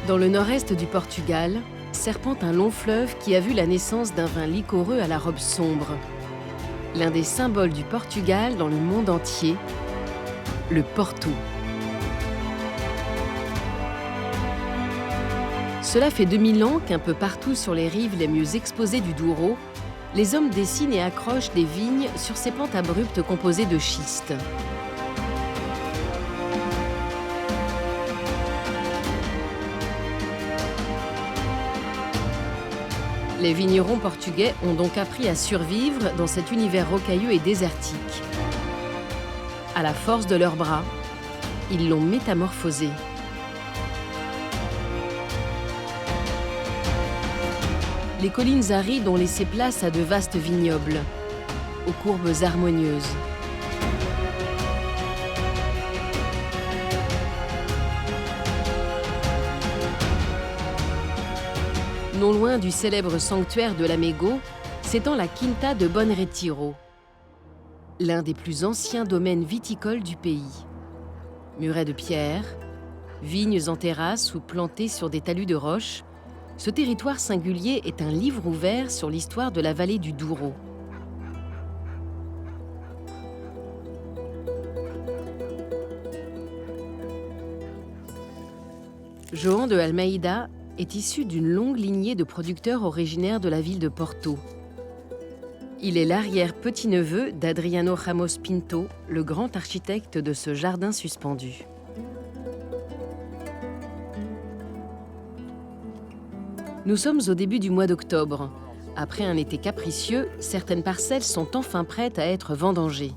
Dans le nord-est du Portugal, serpente un long fleuve qui a vu la naissance d'un vin liquoreux à la robe sombre. L'un des symboles du Portugal dans le monde entier, le Porto. Cela fait 2000 ans qu'un peu partout sur les rives les mieux exposées du Douro, les hommes dessinent et accrochent des vignes sur ces pentes abruptes composées de schiste. Les vignerons portugais ont donc appris à survivre dans cet univers rocailleux et désertique. À la force de leurs bras, ils l'ont métamorphosé. Les collines arides ont laissé place à de vastes vignobles, aux courbes harmonieuses. Non loin du célèbre sanctuaire de Lamego, s'étend la Quinta de Bom Retiro, l'un des plus anciens domaines viticoles du pays. Murets de pierre, vignes en terrasse ou plantées sur des talus de roches, ce territoire singulier est un livre ouvert sur l'histoire de la vallée du Douro. João de Almeida est issu d'une longue lignée de producteurs originaires de la ville de Porto. Il est l'arrière-petit-neveu d'Adriano Ramos Pinto, le grand architecte de ce jardin suspendu. Nous sommes au début du mois d'octobre. Après un été capricieux, certaines parcelles sont enfin prêtes à être vendangées.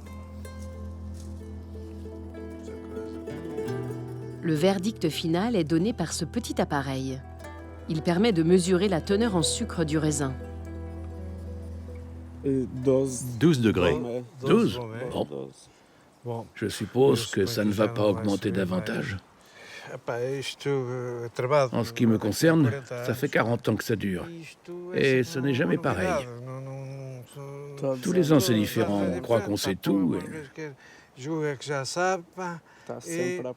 Le verdict final est donné par ce petit appareil. Il permet de mesurer la teneur en sucre du raisin. 12 degrés. 12 ? Bon. Je suppose que ça ne va pas augmenter davantage. En ce qui me concerne, ça fait 40 ans que ça dure. Et ce n'est jamais pareil. Tous les ans, c'est différent. On croit qu'on sait tout.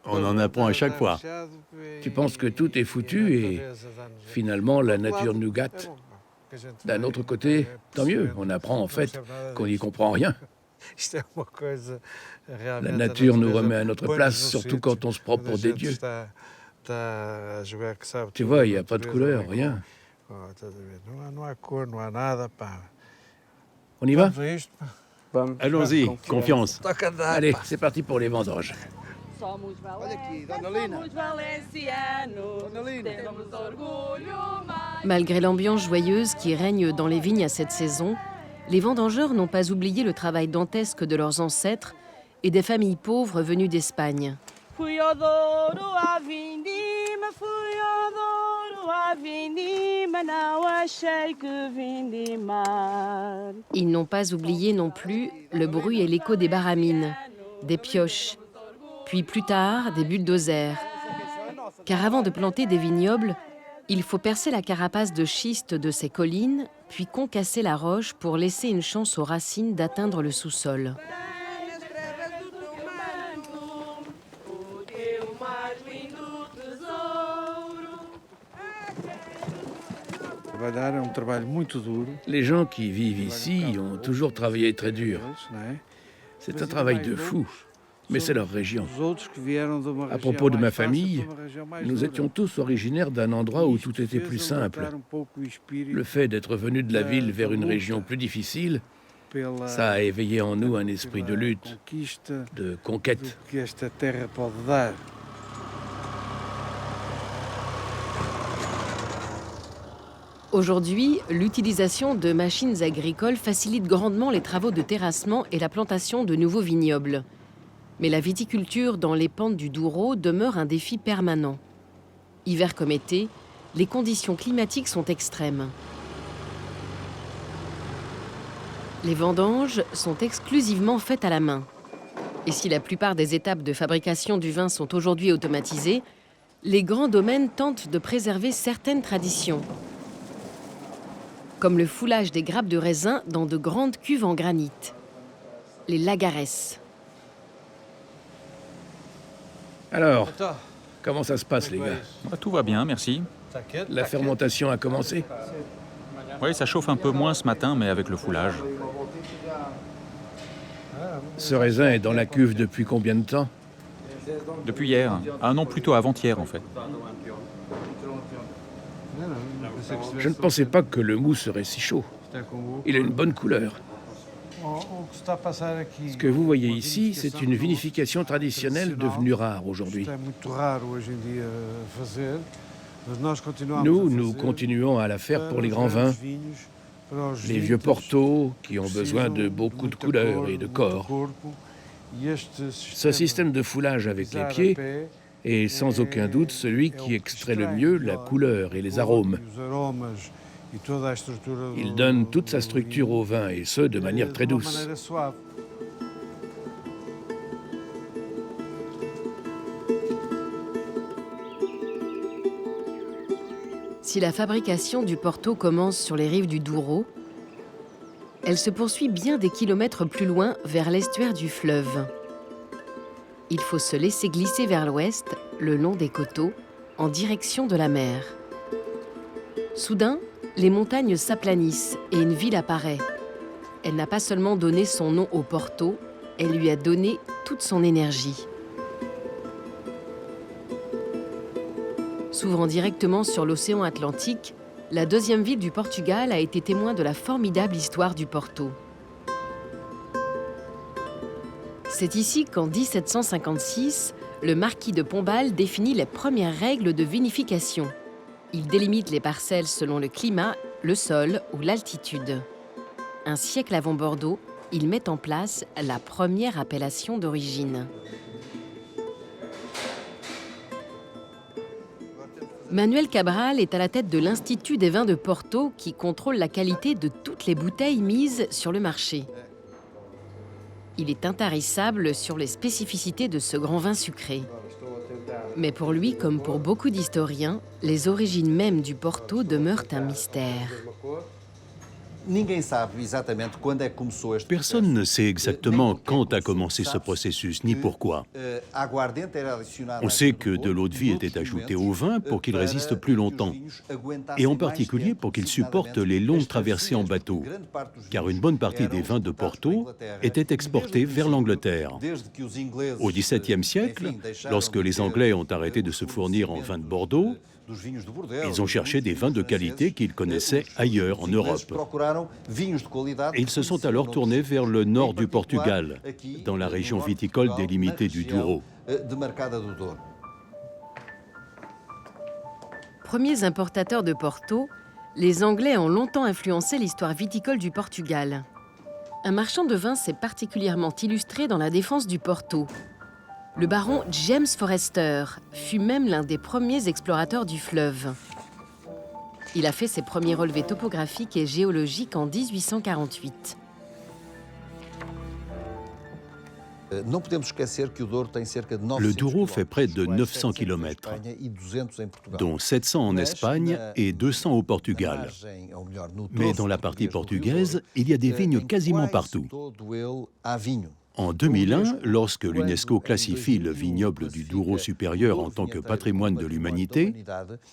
On en apprend à chaque fois. Tu penses que tout est foutu et finalement, la nature nous gâte. D'un autre côté, tant mieux. On apprend en fait qu'on n'y comprend rien. La nature nous remet à notre place, surtout quand on se prend pour des dieux. Tu vois, il n'y a pas de couleur, rien. On y va ? Allons-y, confiance. Allez, c'est parti pour les vendanges. Malgré l'ambiance joyeuse qui règne dans les vignes à cette saison, les vendangeurs n'ont pas oublié le travail dantesque de leurs ancêtres et des familles pauvres venues d'Espagne. Ils n'ont pas oublié non plus le bruit et l'écho des baramines, des pioches, puis plus tard des bulldozers. Car avant de planter des vignobles, il faut percer la carapace de schiste de ces collines, puis concasser la roche pour laisser une chance aux racines d'atteindre le sous-sol. Les gens qui vivent ici ont toujours travaillé très dur. C'est un travail de fou, mais c'est leur région. À propos de ma famille, nous étions tous originaires d'un endroit où tout était plus simple. Le fait d'être venu de la ville vers une région plus difficile, ça a éveillé en nous un esprit de lutte, de conquête. Aujourd'hui, l'utilisation de machines agricoles facilite grandement les travaux de terrassement et la plantation de nouveaux vignobles. Mais la viticulture dans les pentes du Douro demeure un défi permanent. Hiver comme été, les conditions climatiques sont extrêmes. Les vendanges sont exclusivement faites à la main. Et si la plupart des étapes de fabrication du vin sont aujourd'hui automatisées, les grands domaines tentent de préserver certaines traditions, comme le foulage des grappes de raisin dans de grandes cuves en granit, les lagares. Alors, Comment ça se passe, les gars? Tout va bien, merci. La fermentation a commencé? Oui, ça chauffe un peu moins ce matin, mais avec le foulage. Ce raisin est dans la cuve depuis combien de temps? Depuis hier. Ah non, plutôt avant-hier, en fait. Je ne pensais pas que le mou serait si chaud. Il a une bonne couleur. Ce que vous voyez ici, c'est une vinification traditionnelle devenue rare aujourd'hui. Nous continuons à la faire pour les grands vins, les vieux Porto qui ont besoin de beaucoup de couleurs et de corps. Ce système de foulage avec les pieds est sans aucun doute celui qui extrait le mieux la couleur et les arômes. Il donne toute sa structure au vin, et ce, de manière très douce. Si la fabrication du Porto commence sur les rives du Douro, elle se poursuit bien des kilomètres plus loin vers l'estuaire du fleuve. Il faut se laisser glisser vers l'ouest, le long des coteaux, en direction de la mer. Soudain, les montagnes s'aplanissent et une ville apparaît. Elle n'a pas seulement donné son nom au Porto, elle lui a donné toute son énergie. S'ouvrant directement sur l'océan Atlantique, la deuxième ville du Portugal a été témoin de la formidable histoire du Porto. C'est ici qu'en 1756, le marquis de Pombal définit les premières règles de vinification. Il délimite les parcelles selon le climat, le sol ou l'altitude. Un siècle avant Bordeaux, il met en place la première appellation d'origine. Manuel Cabral est à la tête de l'Institut des vins de Porto qui contrôle la qualité de toutes les bouteilles mises sur le marché. Il est intarissable sur les spécificités de ce grand vin sucré. Mais pour lui, comme pour beaucoup d'historiens, les origines mêmes du Porto demeurent un mystère. Personne ne sait exactement quand a commencé ce processus, ni pourquoi. On sait que de l'eau de vie était ajoutée au vin pour qu'il résiste plus longtemps, et en particulier pour qu'il supporte les longues traversées en bateau, car une bonne partie des vins de Porto étaient exportés vers l'Angleterre. Au XVIIe siècle, lorsque les Anglais ont arrêté de se fournir en vin de Bordeaux, ils ont cherché des vins de qualité qu'ils connaissaient ailleurs en Europe. Et ils se sont alors tournés vers le nord du Portugal, dans la région viticole délimitée du Douro. Premiers importateurs de Porto, les Anglais ont longtemps influencé l'histoire viticole du Portugal. Un marchand de vin s'est particulièrement illustré dans la défense du Porto. Le baron James Forester fut même l'un des premiers explorateurs du fleuve. Il a fait ses premiers relevés topographiques et géologiques en 1848. Le Douro fait près de 900 km, dont 700 en Espagne et 200 au Portugal. Mais dans la partie portugaise, il y a des vignes quasiment partout. En 2001, lorsque l'UNESCO classifie le vignoble du Douro supérieur en tant que patrimoine de l'humanité,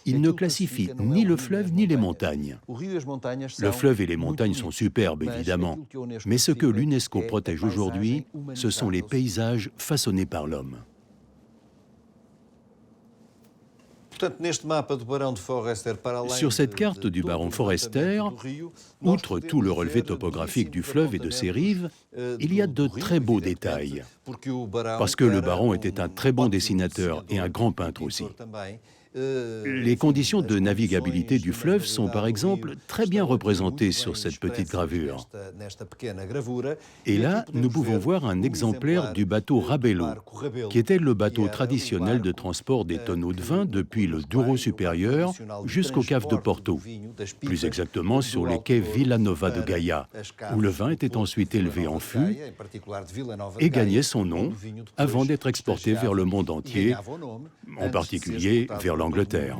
il ne classifie ni le fleuve ni les montagnes. Le fleuve et les montagnes sont superbes, évidemment, mais ce que l'UNESCO protège aujourd'hui, ce sont les paysages façonnés par l'homme. Sur cette carte du baron Forester, outre tout le relevé topographique du fleuve et de ses rives, il y a de très beaux détails. Parce que le baron était un très bon dessinateur et un grand peintre aussi. Les conditions de navigabilité du fleuve sont par exemple très bien représentées sur cette petite gravure. Et là, nous pouvons voir un exemplaire du bateau Rabello, qui était le bateau traditionnel de transport des tonneaux de vin depuis le Douro supérieur jusqu'aux caves de Porto, plus exactement sur les quais Vila Nova de Gaia, où le vin était ensuite élevé en fût et gagnait son nom avant d'être exporté vers le monde entier, en particulier vers l'Angleterre.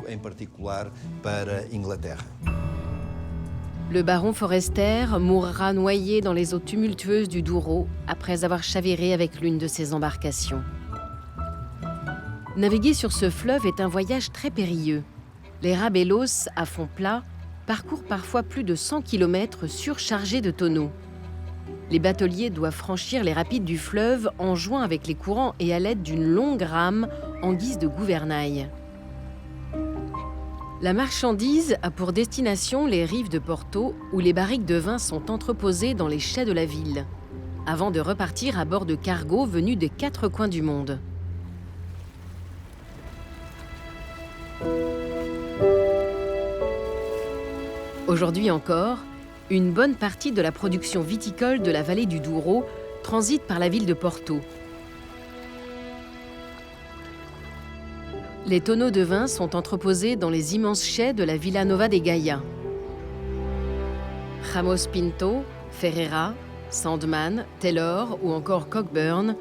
Le baron Forester mourra noyé dans les eaux tumultueuses du Douro après avoir chaviré avec l'une de ses embarcations. Naviguer sur ce fleuve est un voyage très périlleux. Les rabelos, à fond plat, parcourent parfois plus de 100 km surchargés de tonneaux. Les bateliers doivent franchir les rapides du fleuve en jouant avec les courants et à l'aide d'une longue rame en guise de gouvernail. La marchandise a pour destination les rives de Porto, où les barriques de vin sont entreposées dans les chais de la ville, avant de repartir à bord de cargos venus des 4 coins du monde. Aujourd'hui encore, une bonne partie de la production viticole de la vallée du Douro transite par la ville de Porto. Les tonneaux de vin sont entreposés dans les immenses chais de la Vila Nova de Gaia. Ramos Pinto, Ferreira, Sandman, Taylor ou encore Cockburn,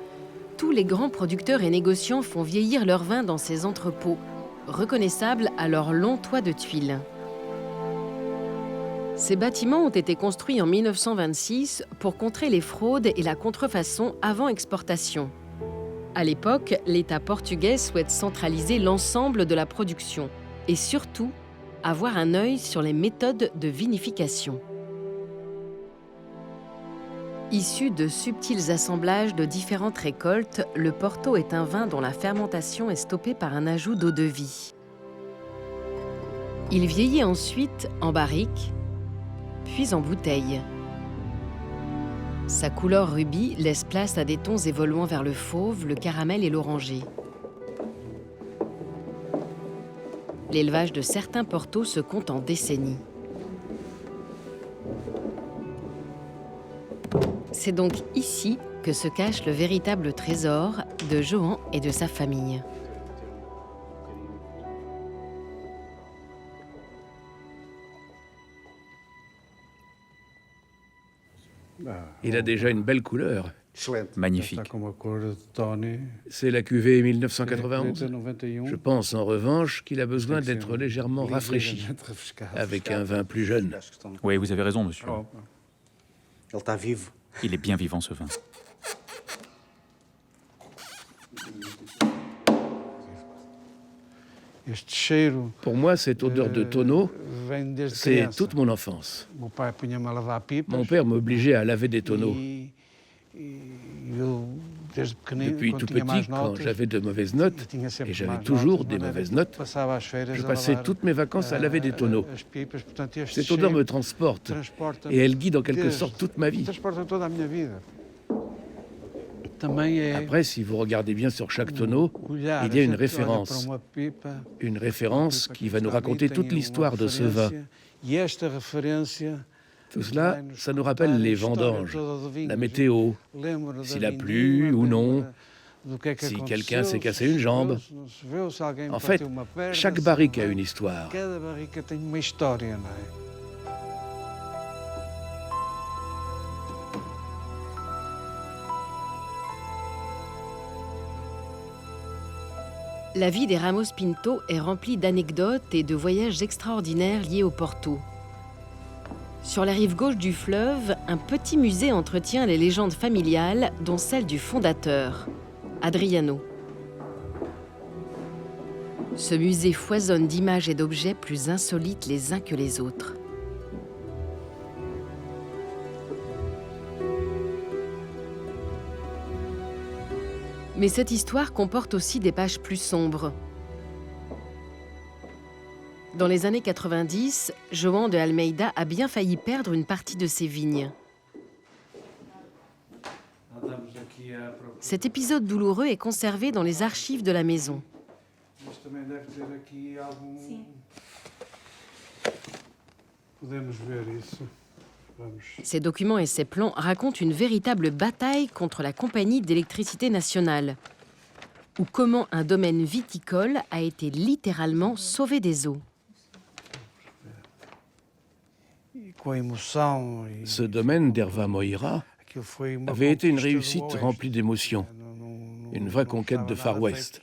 tous les grands producteurs et négociants font vieillir leur vin dans ces entrepôts, reconnaissables à leurs longs toits de tuiles. Ces bâtiments ont été construits en 1926 pour contrer les fraudes et la contrefaçon avant exportation. À l'époque, l'État portugais souhaite centraliser l'ensemble de la production et surtout avoir un œil sur les méthodes de vinification. Issu de subtils assemblages de différentes récoltes, le Porto est un vin dont la fermentation est stoppée par un ajout d'eau-de-vie. Il vieillit ensuite en barrique, puis en bouteille. Sa couleur rubis laisse place à des tons évoluant vers le fauve, le caramel et l'orangé. L'élevage de certains Portos se compte en décennies. C'est donc ici que se cache le véritable trésor de João et de sa famille. Il a déjà une belle couleur. Magnifique. C'est la cuvée 1991. Je pense en revanche qu'il a besoin d'être légèrement rafraîchi, avec un vin plus jeune. Oui, vous avez raison, monsieur. Il est bien vivant, ce vin. Pour moi, cette odeur de tonneau, c'est toute mon enfance. Mon père m'obligeait à laver des tonneaux. Depuis tout petit, quand j'avais de mauvaises notes, et j'avais toujours des mauvaises notes, je passais toutes mes vacances à laver des tonneaux. Cette odeur me transporte, et elle guide en quelque sorte toute ma vie. Après, si vous regardez bien sur chaque tonneau, il y a une référence qui va nous raconter toute l'histoire de ce vin. Tout cela, ça nous rappelle les vendanges, la météo, s'il a plu ou non, si quelqu'un s'est cassé une jambe. En fait, chaque barrique a une histoire. La vie des Ramos Pinto est remplie d'anecdotes et de voyages extraordinaires liés au Porto. Sur la rive gauche du fleuve, un petit musée entretient les légendes familiales, dont celle du fondateur, Adriano. Ce musée foisonne d'images et d'objets plus insolites les uns que les autres. Mais cette histoire comporte aussi des pages plus sombres. Dans les années 90, João de Almeida a bien failli perdre une partie de ses vignes. Cet épisode douloureux est conservé dans les archives de la maison. Ces documents et ces plans racontent une véritable bataille contre la compagnie d'électricité nationale, ou comment un domaine viticole a été littéralement sauvé des eaux. Ce domaine d'Erva Moira avait été une réussite remplie d'émotions, une vraie conquête de Far West,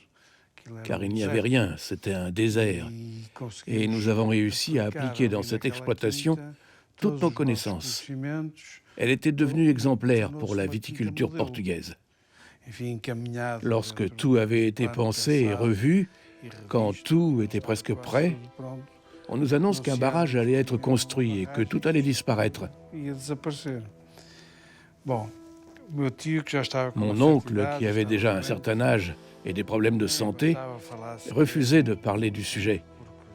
car il n'y avait rien, c'était un désert, et nous avons réussi à appliquer dans cette exploitation toutes nos connaissances. Elle était devenue exemplaire pour la viticulture portugaise. Lorsque tout avait été pensé et revu, quand tout était presque prêt, on nous annonce qu'un barrage allait être construit et que tout allait disparaître. Mon oncle, qui avait déjà un certain âge et des problèmes de santé, refusait de parler du sujet.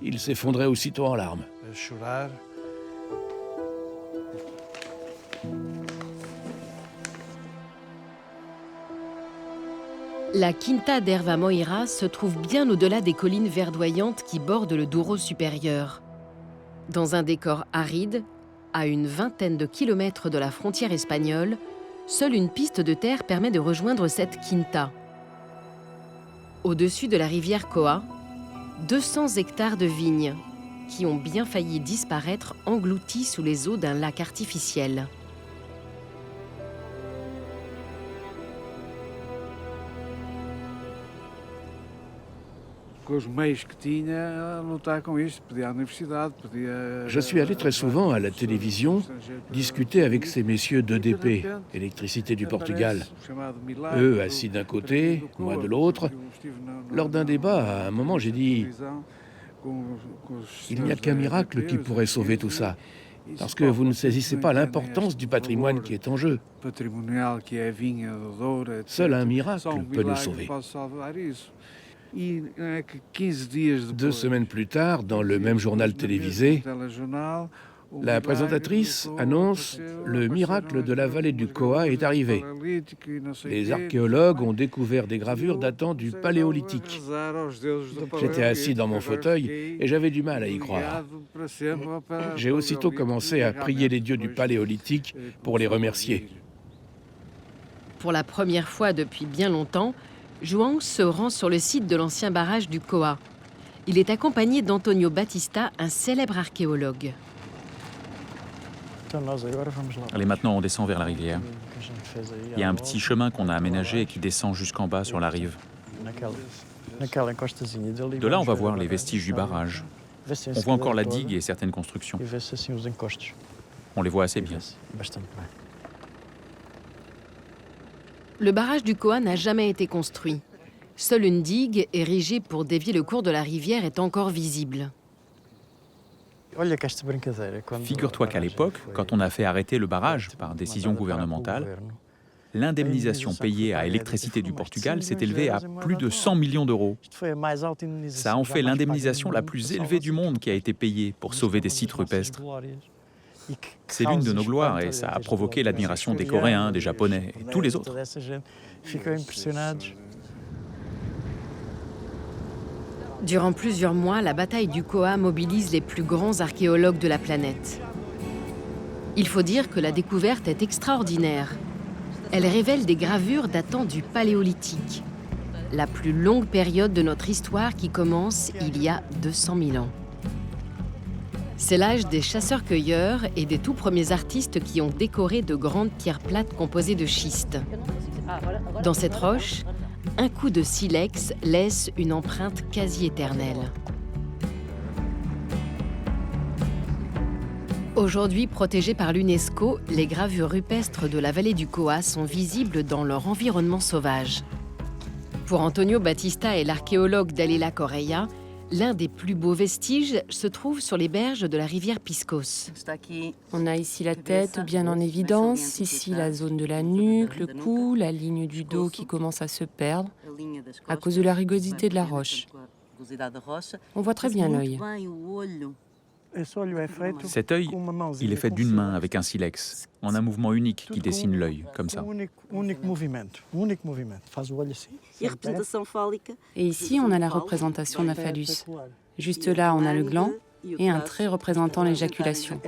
Il s'effondrait aussitôt en larmes. La Quinta d'Erva Moira se trouve bien au-delà des collines verdoyantes qui bordent le Douro supérieur. Dans un décor aride, à une vingtaine de kilomètres de la frontière espagnole, seule une piste de terre permet de rejoindre cette Quinta. Au-dessus de la rivière Coa, 200 hectares de vignes qui ont bien failli disparaître engloutis sous les eaux d'un lac artificiel. Je suis allé très souvent à la télévision discuter avec ces messieurs d'EDP, Électricité du Portugal. Eux assis d'un côté, moi de l'autre. Lors d'un débat, à un moment, j'ai dit « Il n'y a qu'un miracle qui pourrait sauver tout ça, parce que vous ne saisissez pas l'importance du patrimoine qui est en jeu. Seul un miracle peut nous sauver. » 2 semaines plus tard, dans le même journal télévisé, la présentatrice annonce « Le miracle de la vallée du Coa est arrivé. Les archéologues ont découvert des gravures datant du Paléolithique. » J'étais assis dans mon fauteuil et j'avais du mal à y croire. J'ai aussitôt commencé à prier les dieux du Paléolithique pour les remercier. Pour la première fois depuis bien longtemps, João se rend sur le site de l'ancien barrage du Coa. Il est accompagné d'Antonio Batista, un célèbre archéologue. Allez, maintenant on descend vers la rivière. Il y a un petit chemin qu'on a aménagé et qui descend jusqu'en bas sur la rive. De là, on va voir les vestiges du barrage. On voit encore la digue et certaines constructions. On les voit assez bien. Le barrage du Coa n'a jamais été construit. Seule une digue, érigée pour dévier le cours de la rivière, est encore visible. Figure-toi qu'à l'époque, quand on a fait arrêter le barrage par décision gouvernementale, l'indemnisation payée à Électricité du Portugal s'est élevée à plus de 100 millions d'euros. Ça en fait l'indemnisation la plus élevée du monde qui a été payée pour sauver des sites rupestres. C'est l'une de nos gloires et ça a provoqué l'admiration des Coréens, des Japonais et tous les autres. Durant plusieurs mois, la bataille du Coa mobilise les plus grands archéologues de la planète. Il faut dire que la découverte est extraordinaire. Elle révèle des gravures datant du Paléolithique, la plus longue période de notre histoire qui commence il y a 200 000 ans. C'est l'âge des chasseurs-cueilleurs et des tout premiers artistes qui ont décoré de grandes pierres plates composées de schiste. Dans cette roche, un coup de silex laisse une empreinte quasi éternelle. Aujourd'hui protégées par l'UNESCO, les gravures rupestres de la vallée du Coa sont visibles dans leur environnement sauvage. Pour Antonio Batista et l'archéologue Dalila Correia, l'un des plus beaux vestiges se trouve sur les berges de la rivière Piscos. On a ici la tête bien en évidence, ici la zone de la nuque, le cou, la ligne du dos qui commence à se perdre à cause de la rugosité de la roche. On voit très bien l'œil. Cet œil, il est fait d'une main avec un silex, en un mouvement unique qui dessine l'œil, comme ça. Et ici, on a la représentation d'un phallus. Juste là, on a le gland et un trait représentant l'éjaculation.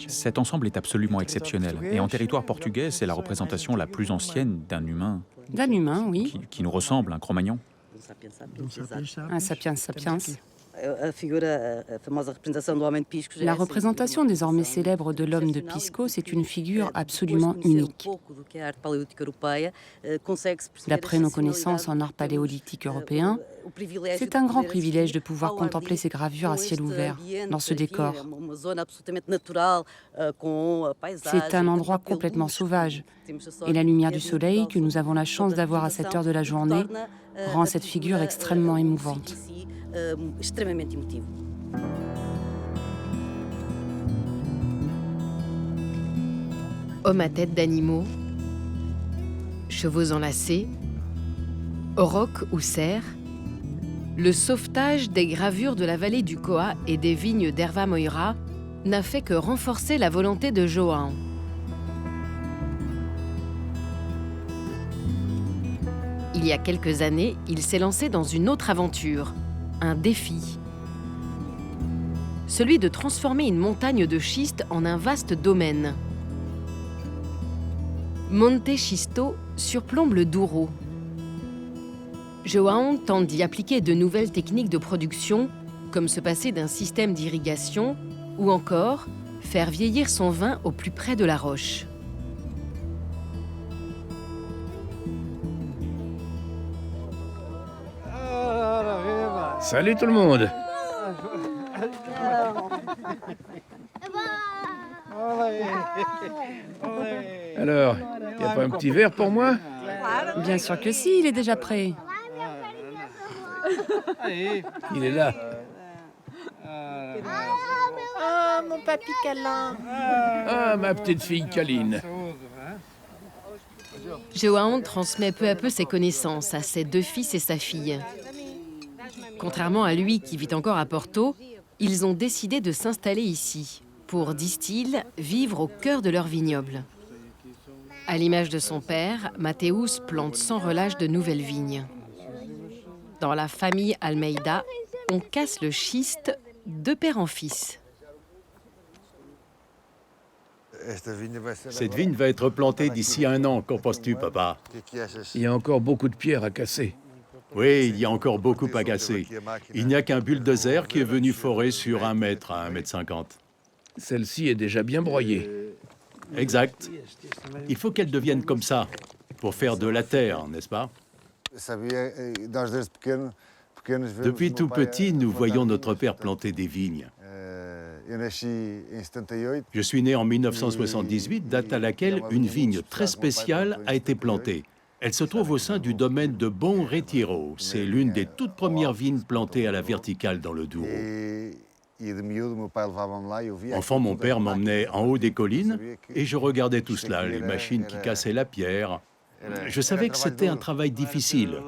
Cet ensemble est absolument exceptionnel. Et en territoire portugais, c'est la représentation la plus ancienne d'un humain. D'un humain, oui. Qui nous ressemble, un Cro-Magnon. Un sapiens sapiens. La représentation désormais célèbre de l'homme de Piscos est une figure absolument unique. D'après nos connaissances en art paléolithique européen, C'est un grand privilège de pouvoir contempler ces gravures à ciel ouvert, dans ce décor. C'est un endroit complètement sauvage, et la lumière du soleil que nous avons la chance d'avoir à cette heure de la journée rend cette figure extrêmement émouvante. Hommes à tête d'animaux, chevaux enlacés, aurochs ou cerfs, le sauvetage des gravures de la vallée du Coa et des vignes d'Erva Moira n'a fait que renforcer la volonté de João. Il y a quelques années, il s'est lancé dans une autre aventure, un défi. Celui de transformer une montagne de schiste en un vaste domaine. Monte Xisto surplombe le Douro. João tente d'y appliquer de nouvelles techniques de production, comme se passer d'un système d'irrigation, ou encore faire vieillir son vin au plus près de la roche. Salut tout le monde! Alors, y a pas un petit verre pour moi? Bien sûr que si, il est déjà prêt. Il est là. Ah, mon papy câlin. Ah, ma petite fille câline. João transmet peu à peu ses connaissances à ses deux fils et sa fille. Contrairement à lui qui vit encore à Porto, ils ont décidé de s'installer ici pour, disent-ils, vivre au cœur de leur vignoble. À l'image de son père, Mateus plante sans relâche de nouvelles vignes. Dans la famille Almeida, on casse le schiste de père en fils. Cette vigne va être plantée d'ici 1 an, qu'en penses-tu, papa? Il y a encore beaucoup de pierres à casser. Oui, il y a encore beaucoup à casser. Il n'y a qu'un bulldozer qui est venu forer sur 1 mètre à 1,50 m. Celle-ci est déjà bien broyée. Exact. Il faut qu'elle devienne comme ça, pour faire de la terre, n'est-ce pas? Depuis tout petit, nous voyons notre père planter des vignes. Je suis né en 1978, date à laquelle une vigne très spéciale a été plantée. Elle se trouve au sein du domaine de Bom Retiro. C'est l'une des toutes premières vignes plantées à la verticale dans le Douro. Enfant, mon père m'emmenait en haut des collines et je regardais tout cela, les machines qui cassaient la pierre. Je savais que c'était un travail difficile,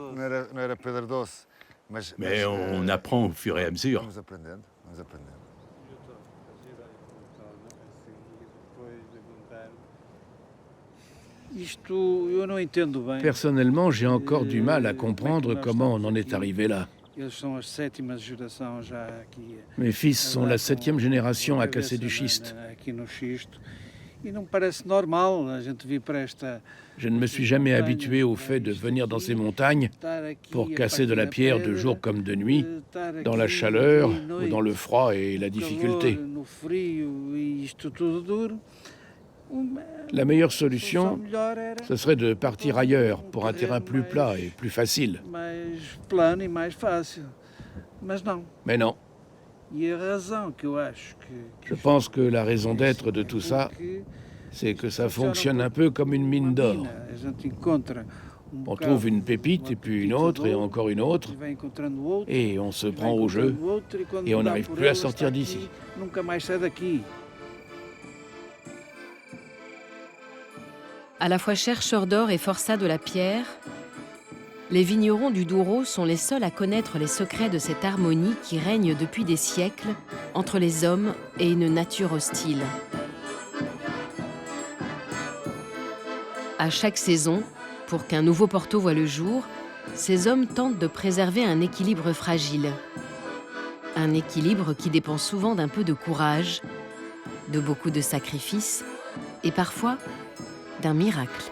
mais on apprend au fur et à mesure. Personnellement, j'ai encore du mal à comprendre comment on en est arrivé là. Mes fils sont la 7e génération à casser du schiste. Je ne me suis jamais habitué au fait de venir dans ces montagnes pour casser de la pierre de jour comme de nuit, dans la chaleur ou dans le froid et la difficulté. La meilleure solution, ce serait de partir ailleurs pour un terrain plus plat et plus facile. Mais non. Je pense que la raison d'être de tout ça, c'est que ça fonctionne un peu comme une mine d'or. On trouve une pépite et puis une autre et encore une autre, et on se prend au jeu et on n'arrive plus à sortir d'ici. À la fois chercheurs d'or et forçats de la pierre, les vignerons du Douro sont les seuls à connaître les secrets de cette harmonie qui règne depuis des siècles entre les hommes et une nature hostile. À chaque saison, pour qu'un nouveau Porto voie le jour, ces hommes tentent de préserver un équilibre fragile. Un équilibre qui dépend souvent d'un peu de courage, de beaucoup de sacrifices et parfois d'un miracle.